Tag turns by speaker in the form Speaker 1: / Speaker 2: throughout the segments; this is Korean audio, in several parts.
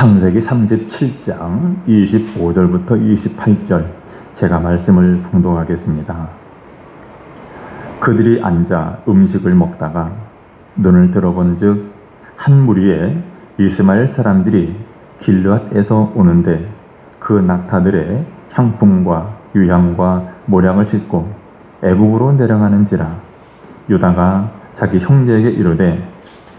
Speaker 1: 창세기 37장 25절부터 28절 제가 말씀을 봉독하겠습니다. 그들이 앉아 음식을 먹다가 눈을 들어본즉 한 무리의 이스마엘 사람들이 길르앗에서 오는데 그 낙타들의 향품과 유향과 모량을 싣고 애굽으로 내려가는지라. 유다가 자기 형제에게 이르되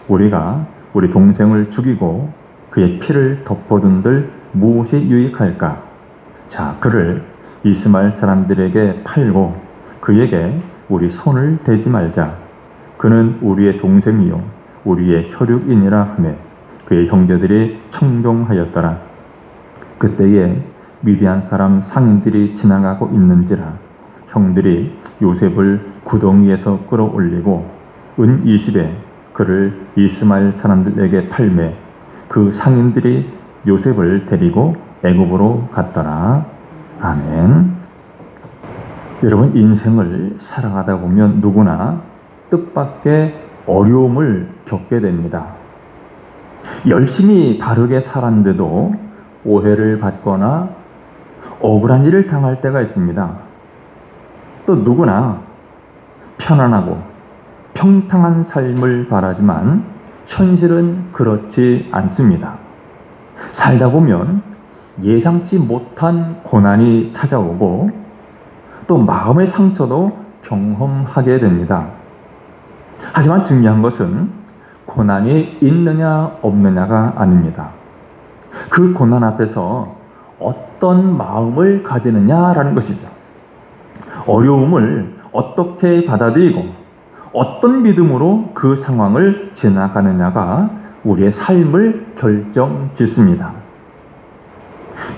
Speaker 1: 우리가 우리 동생을 죽이고 그의 피를 덮어둔들 무엇이 유익할까? 자, 그를 이스마엘 사람들에게 팔고 그에게 우리 손을 대지 말자. 그는 우리의 동생이요 우리의 혈육이니라 하매 그의 형제들이 청종하였더라. 그때에 미디안 사람 상인들이 지나가고 있는지라. 형들이 요셉을 구덩이에서 끌어올리고 은 20에 그를 이스마엘 사람들에게 팔매 그 상인들이 요셉을 데리고 애굽으로 갔더라. 아멘. 여러분, 인생을 살아가다 보면 누구나 뜻밖의 어려움을 겪게 됩니다. 열심히 바르게 살았는데도 오해를 받거나 억울한 일을 당할 때가 있습니다. 또 누구나 편안하고 평탄한 삶을 바라지만 현실은 그렇지 않습니다. 살다 보면 예상치 못한 고난이 찾아오고 또 마음의 상처도 경험하게 됩니다. 하지만 중요한 것은 고난이 있느냐 없느냐가 아닙니다. 그 고난 앞에서 어떤 마음을 가지느냐라는 것이죠. 어려움을 어떻게 받아들이고 어떤 믿음으로 그 상황을 지나가느냐가 우리의 삶을 결정짓습니다.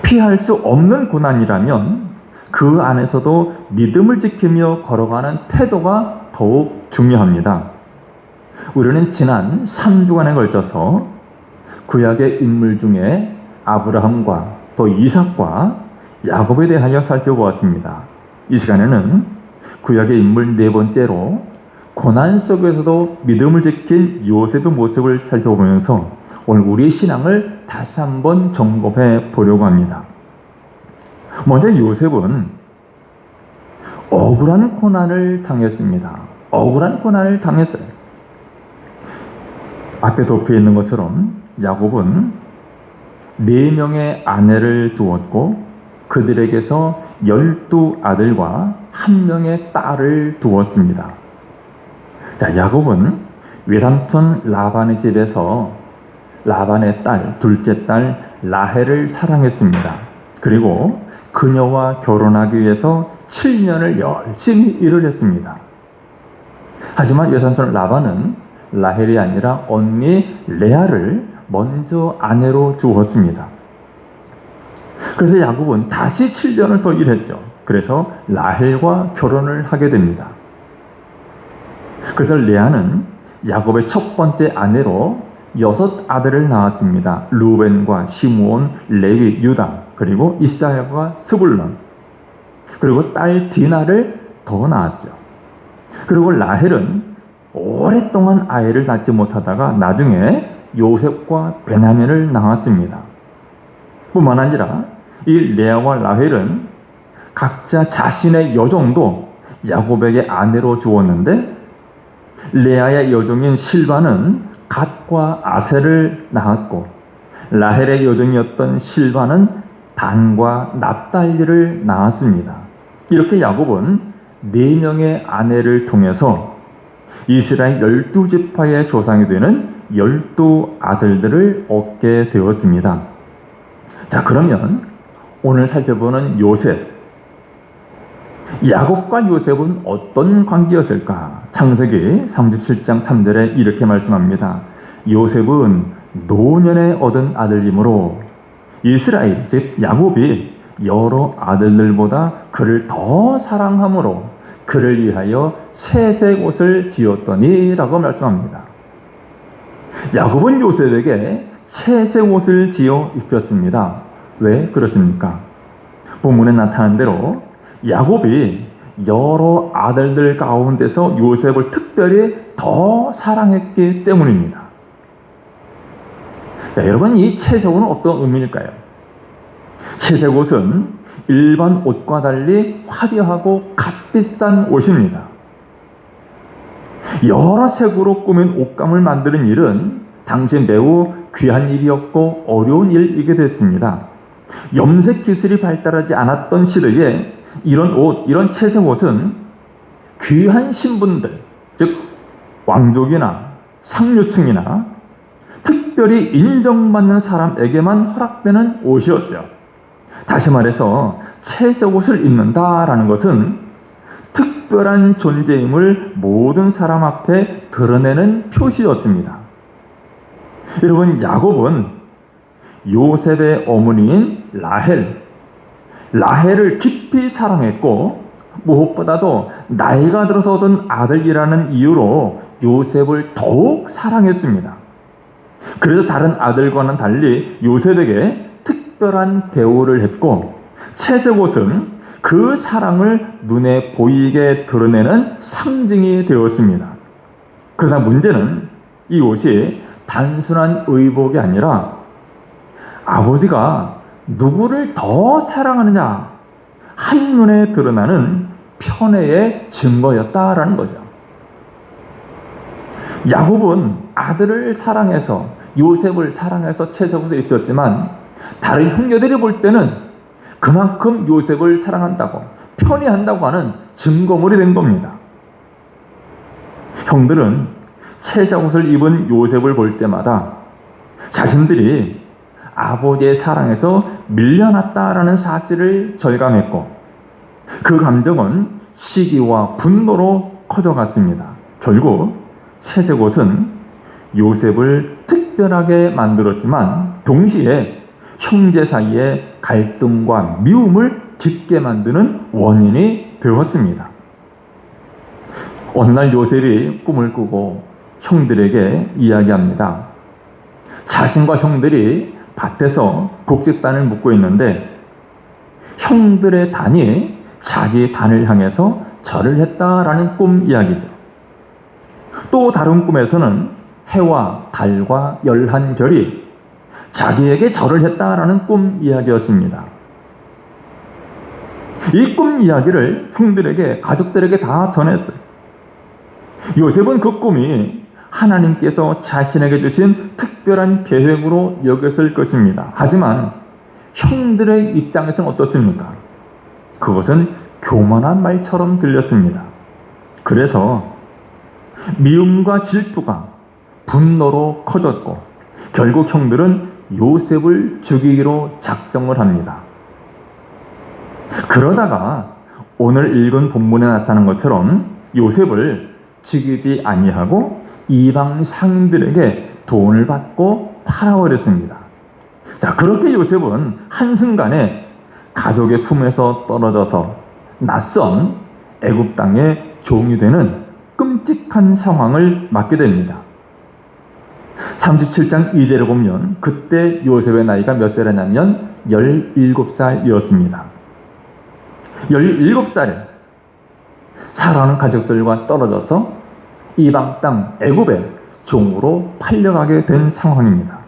Speaker 1: 피할 수 없는 고난이라면 그 안에서도 믿음을 지키며 걸어가는 태도가 더욱 중요합니다. 우리는 지난 3주간에 걸쳐서 구약의 인물 중에 아브라함과 또 이삭과 야곱에 대하여 살펴보았습니다. 이 시간에는 구약의 인물 네 번째로 고난 속에서도 믿음을 지킨 요셉의 모습을 살펴보면서 오늘 우리의 신앙을 다시 한번 점검해 보려고 합니다. 먼저 요셉은 억울한 고난을 당했습니다. 억울한 고난을 당했어요. 앞에 덮여 있는 것처럼 야곱은 4명의 아내를 두었고 그들에게서 12아들과 1명의 딸을 두었습니다. 자, 야곱은 외삼촌 라반의 집에서 라반의 딸, 둘째 딸 라헬을 사랑했습니다. 그리고 그녀와 결혼하기 위해서 7년을 열심히 일을 했습니다. 하지만 외삼촌 라반은 라헬이 아니라 언니 레아를 먼저 아내로 주었습니다. 그래서 야곱은 다시 7년을 더 일했죠. 그래서 라헬과 결혼을 하게 됩니다. 그래서 레아는 야곱의 첫 번째 아내로 6아들을 낳았습니다. 루벤과 시므온, 레위, 유다, 그리고 이스라엘과 스불론, 그리고 딸 디나를 더 낳았죠. 그리고 라헬은 오랫동안 아이를 낳지 못하다가 나중에 요셉과 베냐민을 낳았습니다. 뿐만 아니라 이 레아와 라헬은 각자 자신의 여종도 야곱에게 아내로 주었는데 레아의 여종인 실바는 갓과 아셀을 낳았고 라헬의 여종이었던 실바는 단과 납달리를 낳았습니다. 이렇게 야곱은 4명의 아내를 통해서 이스라엘 12지파의 조상이 되는 12아들들을 얻게 되었습니다. 자, 그러면 오늘 살펴보는 요셉, 야곱과 요셉은 어떤 관계였을까? 창세기 37장 3절에 이렇게 말씀합니다. 요셉은 노년에 얻은 아들이므로 이스라엘, 즉 야곱이 여러 아들들보다 그를 더 사랑함으로 그를 위하여 새색 옷을 지었더니 라고 말씀합니다. 야곱은 요셉에게 새색 옷을 지어 입혔습니다. 왜 그렇습니까? 본문에 나타난 대로 야곱이 여러 아들들 가운데서 요셉을 특별히 더 사랑했기 때문입니다. 자, 여러분, 이 채색옷은 어떤 의미일까요? 채색옷은 일반 옷과 달리 화려하고 값비싼 옷입니다. 여러 색으로 꾸민 옷감을 만드는 일은 당시 매우 귀한 일이었고 어려운 일이게 됐습니다. 염색 기술이 발달하지 않았던 시대에 이런 채색옷은 귀한 신분들, 즉 왕족이나 상류층이나 특별히 인정받는 사람에게만 허락되는 옷이었죠. 다시 말해서 채색옷을 입는다라는 것은 특별한 존재임을 모든 사람 앞에 드러내는 표시였습니다. 여러분, 야곱은 요셉의 어머니인 라헬을 깊이 사랑했고 무엇보다도 나이가 들어서 얻은 아들이라는 이유로 요셉을 더욱 사랑했습니다. 그래서 다른 아들과는 달리 요셉에게 특별한 대우를 했고 채색옷은 그 사랑을 눈에 보이게 드러내는 상징이 되었습니다. 그러나 문제는 이 옷이 단순한 의복이 아니라 아버지가 누구를 더 사랑하느냐 한눈에 드러나는 편애의 증거였다라는 거죠. 야곱은 아들을 사랑해서 요셉을 사랑해서 채색옷을 입혔지만 다른 형제들이 볼 때는 그만큼 요셉을 사랑한다고 편애한다고 하는 증거물이 된 겁니다. 형들은 채색옷을 입은 요셉을 볼 때마다 자신들이 아버지의 사랑에서 밀려났다라는 사실을 절감했고 그 감정은 시기와 분노로 커져갔습니다. 결국 채색옷은 요셉을 특별하게 만들었지만 동시에 형제 사이의 갈등과 미움을 깊게 만드는 원인이 되었습니다. 어느 날 요셉이 꿈을 꾸고 형들에게 이야기합니다. 자신과 형들이 밭에서 곡식단을 묶고 있는데 형들의 단이 자기 단을 향해서 절을 했다라는 꿈 이야기죠. 또 다른 꿈에서는 해와 달과 11별이 자기에게 절을 했다라는 꿈 이야기였습니다. 이 꿈 이야기를 형들에게, 가족들에게 다 전했어요. 요셉은 그 꿈이 하나님께서 자신에게 주신 특별한 계획으로 여겼을 것입니다. 하지만 형들의 입장에서는 어떻습니까? 그것은 교만한 말처럼 들렸습니다. 그래서 미움과 질투가 분노로 커졌고 결국 형들은 요셉을 죽이기로 작정을 합니다. 그러다가 오늘 읽은 본문에 나타난 것처럼 요셉을 죽이지 아니하고 이방 상인들에게 돈을 받고 팔아버렸습니다. 자, 그렇게 요셉은 한순간에 가족의 품에서 떨어져서 낯선 애굽 땅의 종이 되는 끔찍한 상황을 맞게 됩니다. 37장 2절을 보면 그때 요셉의 나이가 몇 살이냐면 17살이었습니다. 17살에 사랑하는 가족들과 떨어져서 이방 땅 애굽의 종으로 팔려가게 된 상황입니다.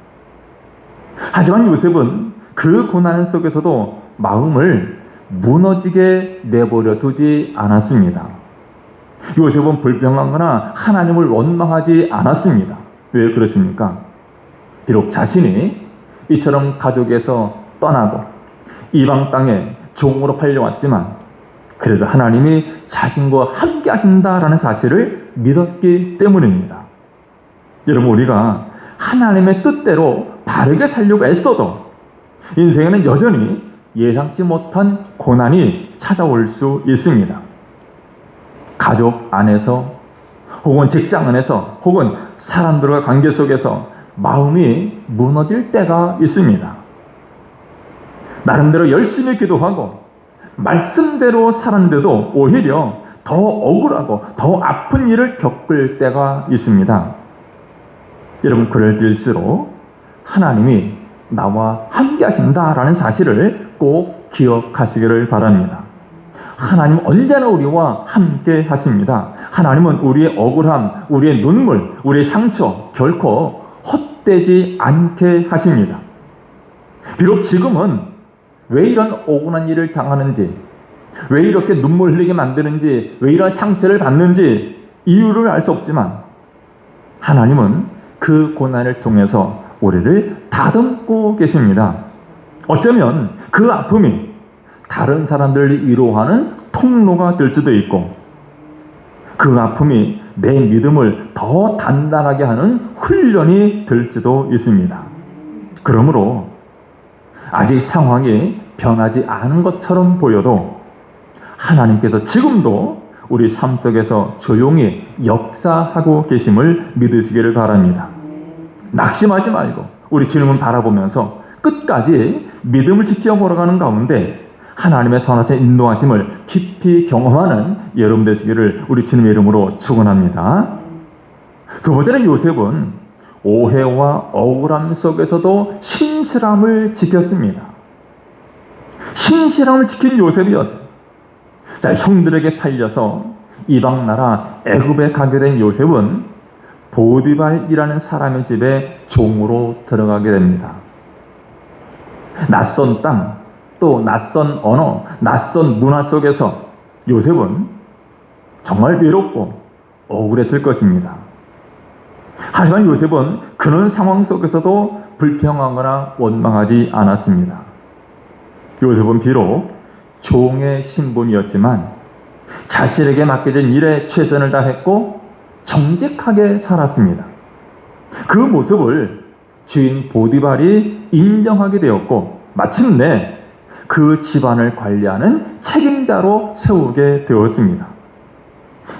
Speaker 1: 하지만 요셉은 그 고난 속에서도 마음을 무너지게 내버려 두지 않았습니다. 요셉은 불평하거나 하나님을 원망하지 않았습니다. 왜 그렇습니까? 비록 자신이 이처럼 가족에서 떠나고 이방 땅에 종으로 팔려왔지만 그래도 하나님이 자신과 함께 하신다라는 사실을 믿었기 때문입니다. 여러분, 우리가 하나님의 뜻대로 바르게 살려고 애써도 인생에는 여전히 예상치 못한 고난이 찾아올 수 있습니다. 가족 안에서 혹은 직장 안에서 혹은 사람들과 관계 속에서 마음이 무너질 때가 있습니다. 나름대로 열심히 기도하고 말씀대로 살았는데도 오히려 더 억울하고 더 아픈 일을 겪을 때가 있습니다. 여러분, 그럴 때일수록 하나님이 나와 함께 하신다라는 사실을 꼭 기억하시기를 바랍니다. 하나님은 언제나 우리와 함께 하십니다. 하나님은 우리의 억울함, 우리의 눈물, 우리의 상처 결코 헛되지 않게 하십니다. 비록 지금은 왜 이런 억울한 일을 당하는지, 왜 이렇게 눈물 흘리게 만드는지, 왜 이런 상처를 받는지 이유를 알 수 없지만 하나님은 그 고난을 통해서 우리를 다듬고 계십니다. 어쩌면 그 아픔이 다른 사람들을 위로하는 통로가 될 수도 있고, 그 아픔이 내 믿음을 더 단단하게 하는 훈련이 될 수도 있습니다. 그러므로 아직 상황이 변하지 않은 것처럼 보여도 하나님께서 지금도 우리 삶 속에서 조용히 역사하고 계심을 믿으시기를 바랍니다. 낙심하지 말고 우리 주님을 바라보면서 끝까지 믿음을 지켜 걸어가는 가운데 하나님의 선하신 인도하심을 깊이 경험하는 여러분 되시기를 우리 주님의 이름으로 축원합니다. 두 번째는 요셉은 오해와 억울함 속에서도 신실함을 지켰습니다. 신실함을 지킨 요셉이었어요. 자, 형들에게 팔려서 이방 나라 애굽에 가게 된 요셉은 보디발이라는 사람의 집에 종으로 들어가게 됩니다. 낯선 땅, 또 낯선 언어, 낯선 문화 속에서 요셉은 정말 외롭고 억울했을 것입니다. 하지만 요셉은 그런 상황 속에서도 불평하거나 원망하지 않았습니다. 요셉은 비록 종의 신분이었지만 자신에게 맡겨진 일에 최선을 다했고 정직하게 살았습니다. 그 모습을 주인 보디발이 인정하게 되었고 마침내 그 집안을 관리하는 책임자로 세우게 되었습니다.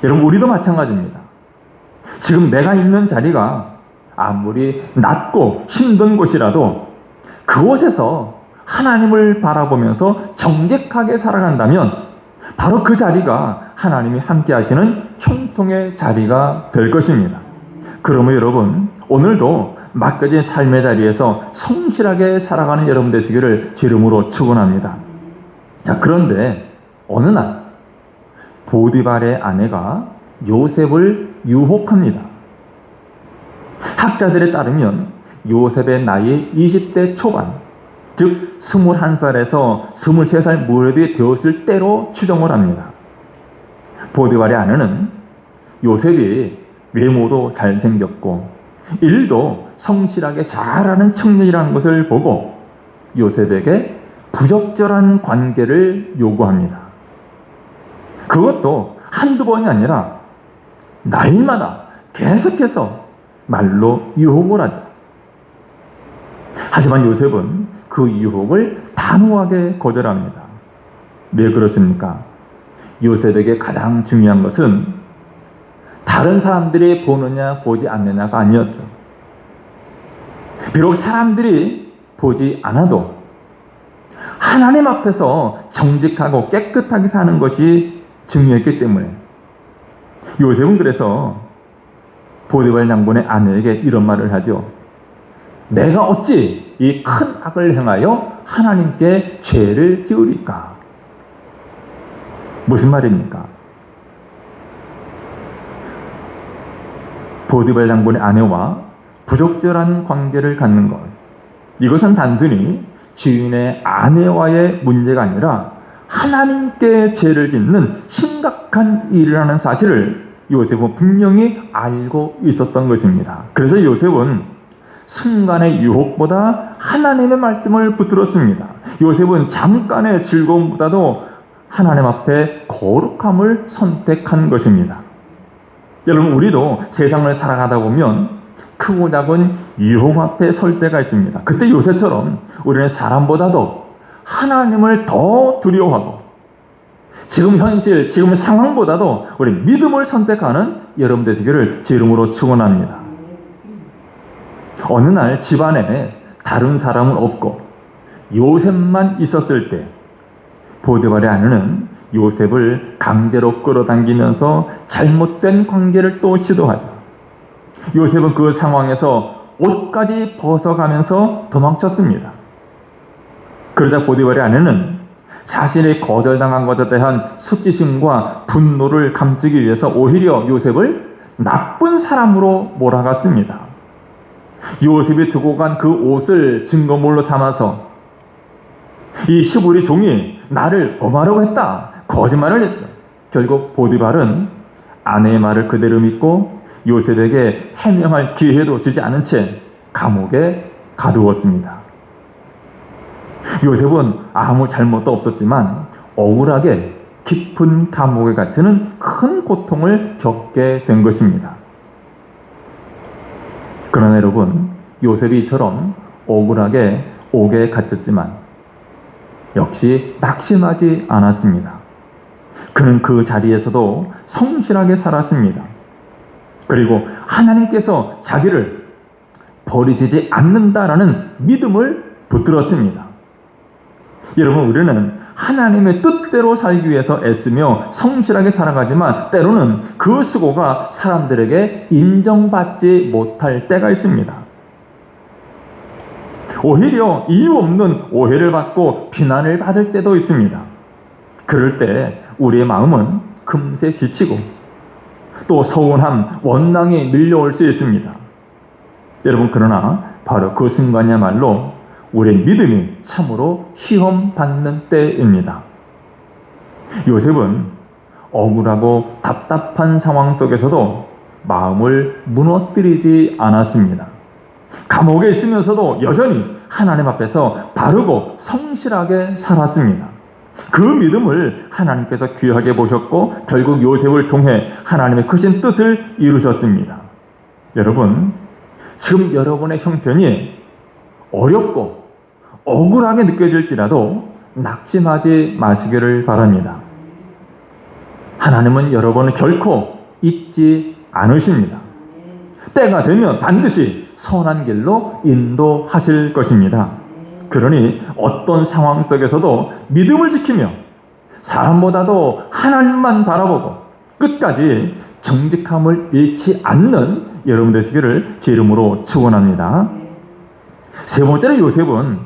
Speaker 1: 여러분, 우리도 마찬가지입니다. 지금 내가 있는 자리가 아무리 낮고 힘든 곳이라도 그곳에서 하나님을 바라보면서 정직하게 살아간다면 바로 그 자리가 하나님이 함께 하시는 형통의 자리가 될 것입니다. 그러면 여러분, 오늘도 맡겨진 삶의 자리에서 성실하게 살아가는 여러분 되시기를 주 이름으로 축원합니다. 자, 그런데 어느 날 보디발의 아내가 요셉을 유혹합니다. 학자들에 따르면 요셉의 나이 20대 초반, 즉 21살에서 23살 무렵이 되었을 때로 추정을 합니다. 보디발의 아내는 요셉이 외모도 잘생겼고 일도 성실하게 잘하는 청년이라는 것을 보고 요셉에게 부적절한 관계를 요구합니다. 그것도 한두 번이 아니라 날마다 계속해서 말로 유혹을 하죠. 하지만 요셉은 그 유혹을 단호하게 거절합니다. 왜 그렇습니까? 요셉에게 가장 중요한 것은 다른 사람들이 보느냐 보지 않느냐가 아니었죠. 비록 사람들이 보지 않아도 하나님 앞에서 정직하고 깨끗하게 사는 것이 중요했기 때문에 요셉은 그래서 보디발 장군의 아내에게 이런 말을 하죠. 내가 어찌 이 큰 악을 행하여 하나님께 죄를 지으리까? 무슨 말입니까? 보디발 장군의 아내와 부적절한 관계를 갖는 것, 이것은 단순히 주인의 아내와의 문제가 아니라 하나님께 죄를 짓는 심각한 일이라는 사실을 요셉은 분명히 알고 있었던 것입니다. 그래서 요셉은 순간의 유혹보다 하나님의 말씀을 붙들었습니다. 요셉은 잠깐의 즐거움보다도 하나님 앞에 거룩함을 선택한 것입니다. 여러분, 우리도 세상을 살아가다 보면 크고 작은 유혹 앞에 설 때가 있습니다. 그때 요셉처럼 우리는 사람보다도 하나님을 더 두려워하고 지금 현실, 지금 상황보다도 우리 믿음을 선택하는 여러분 되시기를 제 이름으로 축원합니다. 어느 날 집안에 다른 사람은 없고 요셉만 있었을 때 보디발의 아내는 요셉을 강제로 끌어당기면서 잘못된 관계를 또 시도하죠. 요셉은 그 상황에서 옷까지 벗어가면서 도망쳤습니다. 그러자 보디발의 아내는 자신이 거절당한 것에 대한 수치심과 분노를 감추기 위해서 오히려 요셉을 나쁜 사람으로 몰아갔습니다. 요셉이 두고 간 그 옷을 증거물로 삼아서 이 시부리 종이 나를 범하려고 했다, 거짓말을 했죠. 결국 보디발은 아내의 말을 그대로 믿고 요셉에게 해명할 기회도 주지 않은 채 감옥에 가두었습니다. 요셉은 아무 잘못도 없었지만 억울하게 깊은 감옥에 갇히는 큰 고통을 겪게 된 것입니다. 그러나 여러분, 요셉이 이처럼 억울하게 옥에 갇혔지만 역시 낙심하지 않았습니다. 그는 그 자리에서도 성실하게 살았습니다. 그리고 하나님께서 자기를 버리지 않는다라는 믿음을 붙들었습니다. 여러분, 우리는 하나님의 뜻대로 살기 위해서 애쓰며 성실하게 살아가지만 때로는 그 수고가 사람들에게 인정받지 못할 때가 있습니다. 오히려 이유 없는 오해를 받고 비난을 받을 때도 있습니다. 그럴 때 우리의 마음은 금세 지치고 또 서운함, 원망이 밀려올 수 있습니다. 여러분, 그러나 바로 그 순간이야말로 우리의 믿음이 참으로 시험받는 때입니다. 요셉은 억울하고 답답한 상황 속에서도 마음을 무너뜨리지 않았습니다. 감옥에 있으면서도 여전히 하나님 앞에서 바르고 성실하게 살았습니다. 그 믿음을 하나님께서 귀하게 보셨고 결국 요셉을 통해 하나님의 크신 뜻을 이루셨습니다. 여러분, 지금 여러분의 형편이 어렵고 억울하게 느껴질지라도 낙심하지 마시기를 바랍니다. 하나님은 여러분을 결코 잊지 않으십니다. 때가 되면 반드시 선한 길로 인도하실 것입니다. 그러니 어떤 상황 속에서도 믿음을 지키며 사람보다도 하나님만 바라보고 끝까지 정직함을 잃지 않는 여러분 되시기를 제 이름으로 축원합니다. 세 번째로 요셉은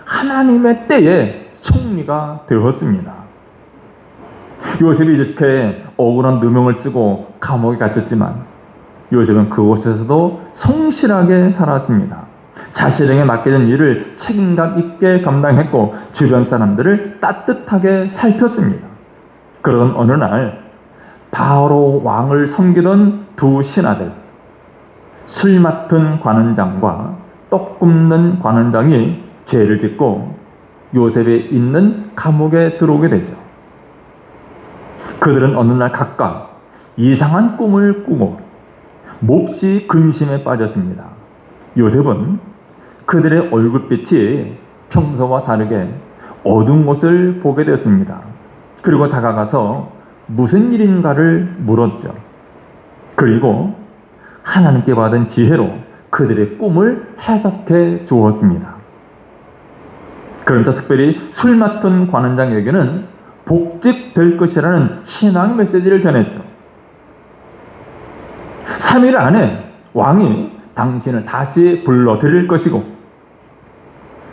Speaker 1: 하나님의 때에 총리가 되었습니다. 요셉이 이렇게 억울한 누명을 쓰고 감옥에 갇혔지만 요셉은 그곳에서도 성실하게 살았습니다. 자신에게 맡겨진 일을 책임감 있게 감당했고 주변 사람들을 따뜻하게 살폈습니다. 그런 어느 날 바로 왕을 섬기던 두 신하들, 술 맡은 관원장과 떡 굽는 관원장이 죄를 짓고 요셉이 있는 감옥에 들어오게 되죠. 그들은 어느 날 각각 이상한 꿈을 꾸고 몹시 근심에 빠졌습니다. 요셉은 그들의 얼굴빛이 평소와 다르게 어두운 것을 보게 됐습니다. 그리고 다가가서 무슨 일인가를 물었죠. 그리고 하나님께 받은 지혜로 그들의 꿈을 해석해 주었습니다. 그러면서 특별히 술 맡은 관원장에게는 복직될 것이라는 신앙 메시지를 전했죠. 3일 안에 왕이 당신을 다시 불러드릴 것이고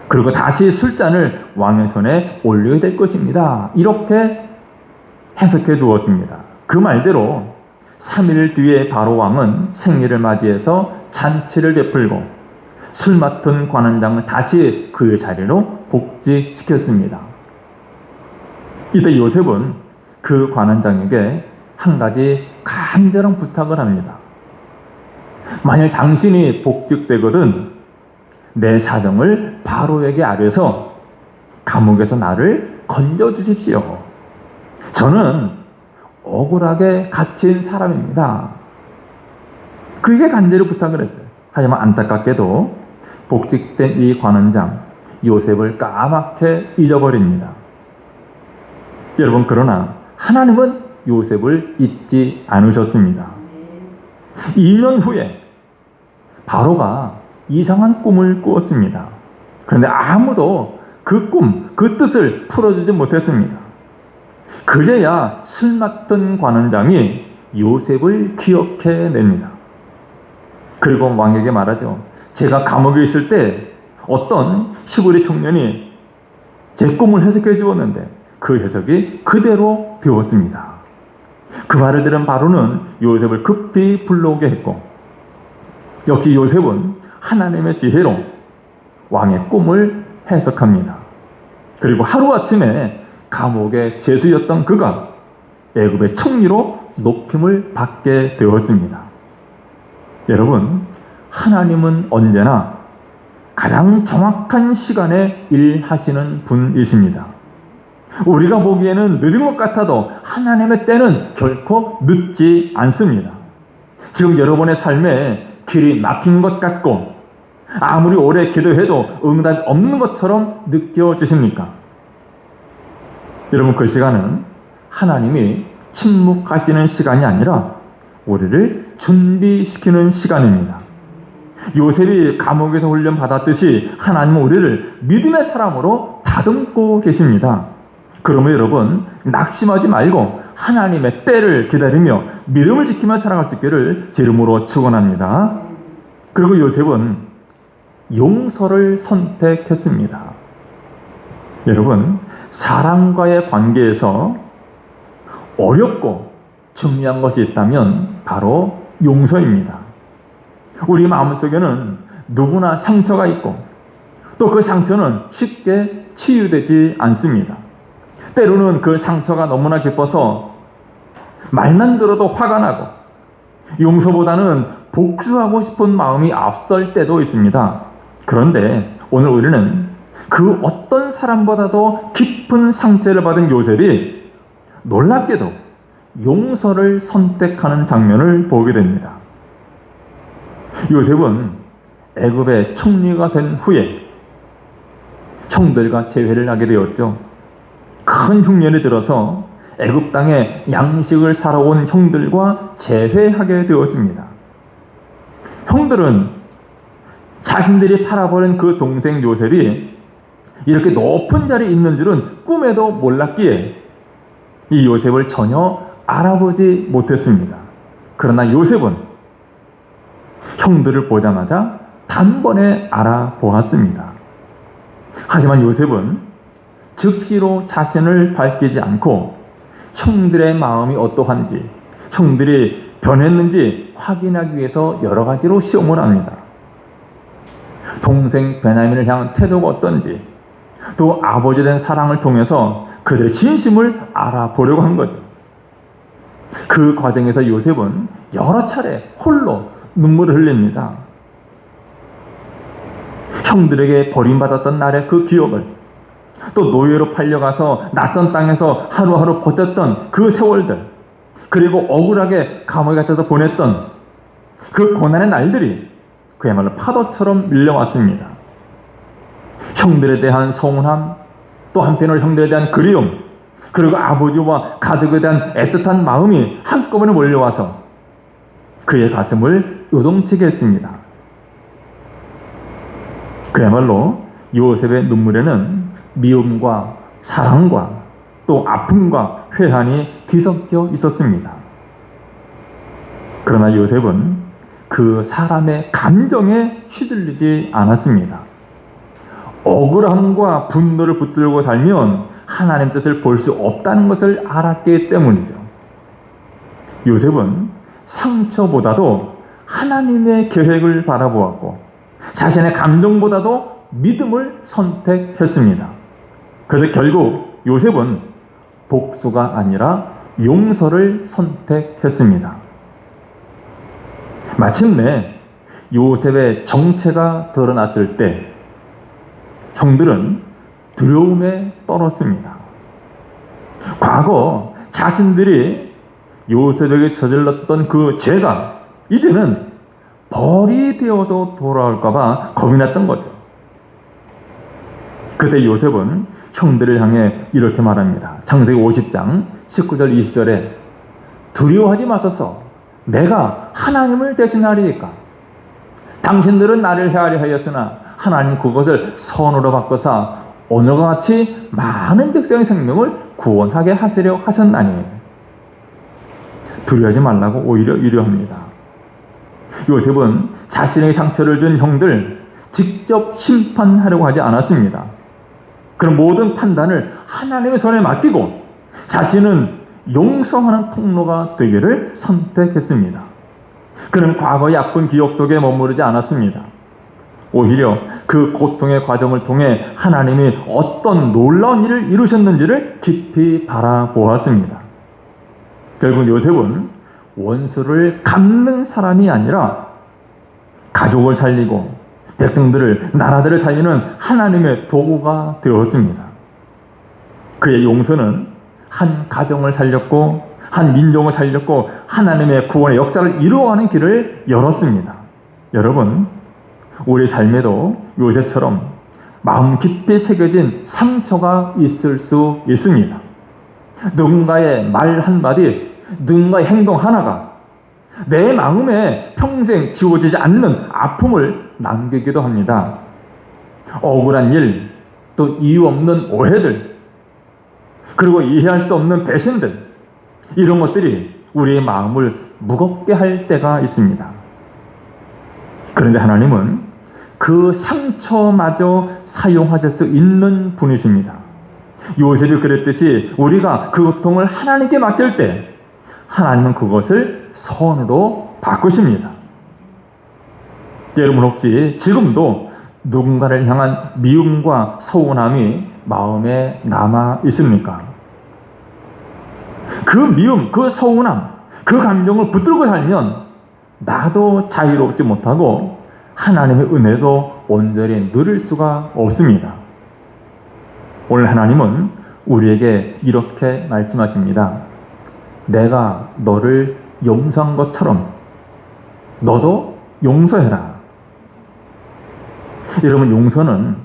Speaker 1: 그리고 다시 술잔을 왕의 손에 올리게 될 것입니다. 이렇게 해석해 주었습니다. 그 말대로 3일 뒤에 바로 왕은 생일을 맞이해서 잔치를 베풀고 술 맡은 관원장을 다시 그의 자리로 복직시켰습니다. 이때 요셉은 그 관원장에게 한 가지 간절한 부탁을 합니다. 만일 당신이 복직되거든 내 사정을 바로에게 알려서 감옥에서 나를 건져주십시오. 저는 억울하게 갇힌 사람입니다. 그에게 간절히 부탁을 했어요. 하지만 안타깝게도 복직된 이 관원장 요셉을 까맣게 잊어버립니다. 여러분, 그러나 하나님은 요셉을 잊지 않으셨습니다. 2년 후에 바로가 이상한 꿈을 꾸었습니다. 그런데 아무도 그 꿈, 그 뜻을 풀어주지 못했습니다. 그제야 술 맡은 관원장이 요셉을 기억해냅니다. 그리고 왕에게 말하죠. 제가 감옥에 있을 때 어떤 시부리 청년이 제 꿈을 해석해 주었는데 그 해석이 그대로 되었습니다. 그 말을 들은 바로는 요셉을 급히 불러오게 했고 역시 요셉은 하나님의 지혜로 왕의 꿈을 해석합니다. 그리고 하루아침에 감옥의 죄수였던 그가 애굽의 총리로 높임을 받게 되었습니다. 여러분, 하나님은 언제나 가장 정확한 시간에 일하시는 분이십니다. 우리가 보기에는 늦은 것 같아도 하나님의 때는 결코 늦지 않습니다. 지금 여러분의 삶에 길이 막힌 것 같고 아무리 오래 기도해도 응답이 없는 것처럼 느껴지십니까? 여러분, 그 시간은 하나님이 침묵하시는 시간이 아니라 우리를 준비시키는 시간입니다. 요셉이 감옥에서 훈련받았듯이 하나님은 우리를 믿음의 사람으로 다듬고 계십니다. 그러면 여러분, 낙심하지 말고 하나님의 때를 기다리며 믿음을 지키며 살아갈 수 있기를 제 이름으로 축원합니다. 그리고 요셉은 용서를 선택했습니다. 여러분, 사람과의 관계에서 어렵고 중요한 것이 있다면 바로 용서입니다. 우리 마음속에는 누구나 상처가 있고 또 그 상처는 쉽게 치유되지 않습니다. 때로는 그 상처가 너무나 깊어서 말만 들어도 화가 나고 용서보다는 복수하고 싶은 마음이 앞설 때도 있습니다. 그런데 오늘 우리는 그 어떤 사람보다도 깊은 상처를 받은 요셉이 놀랍게도 용서를 선택하는 장면을 보게 됩니다. 요셉은 애굽의 총리가 된 후에 형들과 재회를 하게 되었죠. 큰 흉년이 들어서 애굽 땅에 양식을 사러 온 형들과 재회하게 되었습니다. 형들은 자신들이 팔아버린 그 동생 요셉이 이렇게 높은 자리에 있는 줄은 꿈에도 몰랐기에 이 요셉을 전혀 알아보지 못했습니다. 그러나 요셉은 형들을 보자마자 단번에 알아보았습니다. 하지만 요셉은 즉시로 자신을 밝히지 않고 형들의 마음이 어떠한지, 형들이 변했는지 확인하기 위해서 여러 가지로 시험을 합니다. 동생 베냐민을 향한 태도가 어떤지, 또 아버지에 대한 사랑을 통해서 그들의 진심을 알아보려고 한 거죠. 그 과정에서 요셉은 여러 차례 홀로 눈물을 흘립니다. 형들에게 버림받았던 날의 그 기억을, 또 노예로 팔려가서 낯선 땅에서 하루하루 버텼던 그 세월들, 그리고 억울하게 감옥에 갇혀서 보냈던 그 고난의 날들이 그야말로 파도처럼 밀려왔습니다. 형들에 대한 서운함, 또 한편으로 형들에 대한 그리움, 그리고 아버지와 가족에 대한 애틋한 마음이 한꺼번에 몰려와서 그의 가슴을 요동치게 했습니다. 그야말로 요셉의 눈물에는 미움과 사랑과 또 아픔과 회한이 뒤섞여 있었습니다. 그러나 요셉은 그 사람의 감정에 휘둘리지 않았습니다. 억울함과 분노를 붙들고 살면 하나님 뜻을 볼 수 없다는 것을 알았기 때문이죠. 요셉은 상처보다도 하나님의 계획을 바라보았고 자신의 감정보다도 믿음을 선택했습니다. 그래서 결국 요셉은 복수가 아니라 용서를 선택했습니다. 마침내 요셉의 정체가 드러났을 때 형들은 두려움에 떨었습니다. 과거 자신들이 요셉에게 저질렀던 그 죄가 이제는 벌이 되어서 돌아올까봐 겁이 났던 거죠. 그때 요셉은 형들을 향해 이렇게 말합니다. 창세기 50장 19절 20절에 두려워하지 마소서, 내가 하나님을 대신하리이까. 당신들은 나를 헤아려 하였으나 하나님 그것을 선으로 바꿔서 오늘과 같이 많은 백성의 생명을 구원하게 하시려 하셨나니. 두려워하지 말라고 오히려 위로합니다. 요셉은 자신의 상처를 준 형들 직접 심판하려고 하지 않았습니다. 그런 모든 판단을 하나님의 손에 맡기고 자신은 용서하는 통로가 되기를 선택했습니다. 그는 과거의 아픈 기억 속에 머무르지 않았습니다. 오히려 그 고통의 과정을 통해 하나님이 어떤 놀라운 일을 이루셨는지를 깊이 바라보았습니다. 결국 요셉은 원수를 갚는 사람이 아니라 가족을 살리고 백성들을, 나라들을 살리는 하나님의 도구가 되었습니다. 그의 용서는 한 가정을 살렸고 한 민족을 살렸고 하나님의 구원의 역사를 이루어가는 길을 열었습니다. 여러분, 우리 삶에도 요셉처럼 마음 깊이 새겨진 상처가 있을 수 있습니다. 누군가의 말 한마디, 누군가의 행동 하나가 내 마음에 평생 지워지지 않는 아픔을 남기기도 합니다. 억울한 일, 또 이유 없는 오해들, 그리고 이해할 수 없는 배신들, 이런 것들이 우리의 마음을 무겁게 할 때가 있습니다. 그런데 하나님은 그 상처마저 사용하실 수 있는 분이십니다. 요셉이 그랬듯이 우리가 그 고통을 하나님께 맡길 때 하나님은 그것을 선으로 바꾸십니다. 여러분, 혹시 지금도 누군가를 향한 미움과 서운함이 마음에 남아 있습니까? 그 미움, 그 서운함, 그 감정을 붙들고 살면 나도 자유롭지 못하고 하나님의 은혜도 온전히 누릴 수가 없습니다. 오늘 하나님은 우리에게 이렇게 말씀하십니다. 내가 너를 용서한 것처럼 너도 용서해라. 여러분, 용서는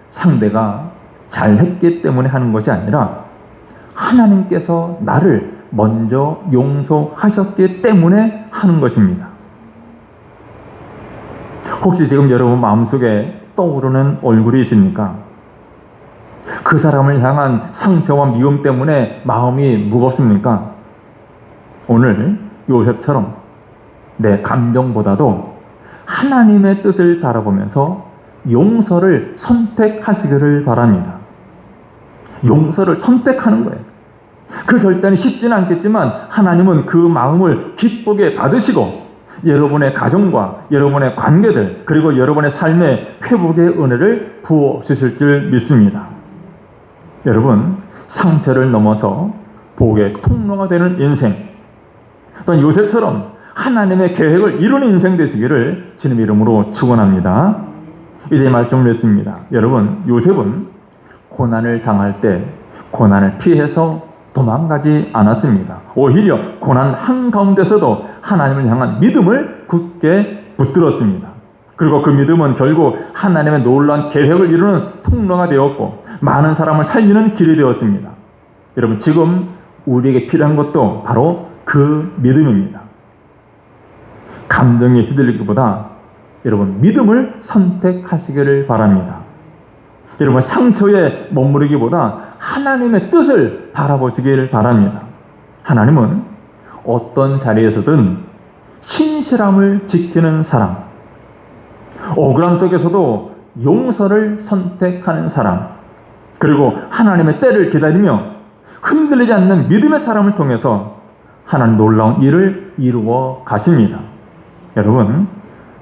Speaker 1: 상대가 잘했기 때문에 하는 것이 아니라 하나님께서 나를 먼저 용서하셨기 때문에 하는 것입니다. 혹시 지금 여러분 마음속에 떠오르는 얼굴이 있습니까? 그 사람을 향한 상처와 미움 때문에 마음이 무겁습니까? 오늘 요셉처럼 내 감정보다도 하나님의 뜻을 바라보면서 용서를 선택하시기를 바랍니다. 용서를 선택하는 거예요. 그 결단이 쉽지는 않겠지만 하나님은 그 마음을 기쁘게 받으시고 여러분의 가정과 여러분의 관계들, 그리고 여러분의 삶의 회복의 은혜를 부어주실 줄 믿습니다. 여러분, 상처를 넘어서 복의 통로가 되는 인생, 또는 요셉처럼 하나님의 계획을 이루는 인생 되시기를 주님 이름으로 축원합니다. 이제 말씀을 냈습니다. 여러분, 요셉은 고난을 당할 때 고난을 피해서 도망가지 않았습니다. 오히려 고난 한가운데서도 하나님을 향한 믿음을 굳게 붙들었습니다. 그리고 그 믿음은 결국 하나님의 놀라운 계획을 이루는 통로가 되었고 많은 사람을 살리는 길이 되었습니다. 여러분, 지금 우리에게 필요한 것도 바로 그 믿음입니다. 감정에 휘둘리기보다 여러분, 믿음을 선택하시기를 바랍니다. 여러분, 상처에 머무르기보다 하나님의 뜻을 바라보시길 바랍니다. 하나님은 어떤 자리에서든 신실함을 지키는 사람, 억울함 속에서도 용서를 선택하는 사람, 그리고 하나님의 때를 기다리며 흔들리지 않는 믿음의 사람을 통해서 하나님 놀라운 일을 이루어 가십니다. 여러분,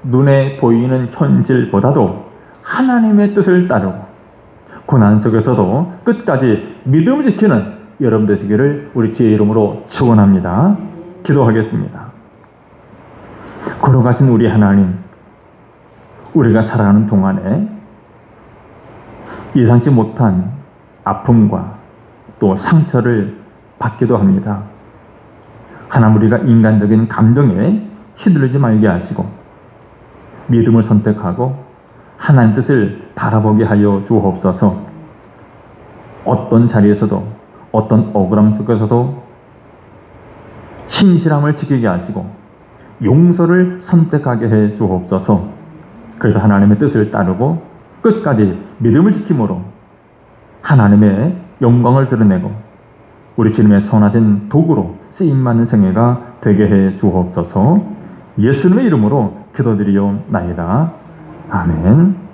Speaker 1: 눈에 보이는 현실보다도 하나님의 뜻을 따르고 고난 속에서도 끝까지 믿음을 지키는 여러분 되시기를 우리 주의 이름으로 축원합니다. 기도하겠습니다. 걸어가신 우리 하나님, 우리가 살아가는 동안에 예상치 못한 아픔과 또 상처를 받기도 합니다. 하나님, 우리가 인간적인 감정에 휘둘리지 말게 하시고 믿음을 선택하고 하나님 뜻을 바라보게 하여 주옵소서. 어떤 자리에서도 어떤 억울함 속에서도 신실함을 지키게 하시고 용서를 선택하게 해 주옵소서. 그래서 하나님의 뜻을 따르고 끝까지 믿음을 지킴으로 하나님의 영광을 드러내고 우리 주님의 선하신 도구로 쓰임받는 생애가 되게 해 주옵소서. 예수님의 이름으로 기도드리옵나이다. 아멘.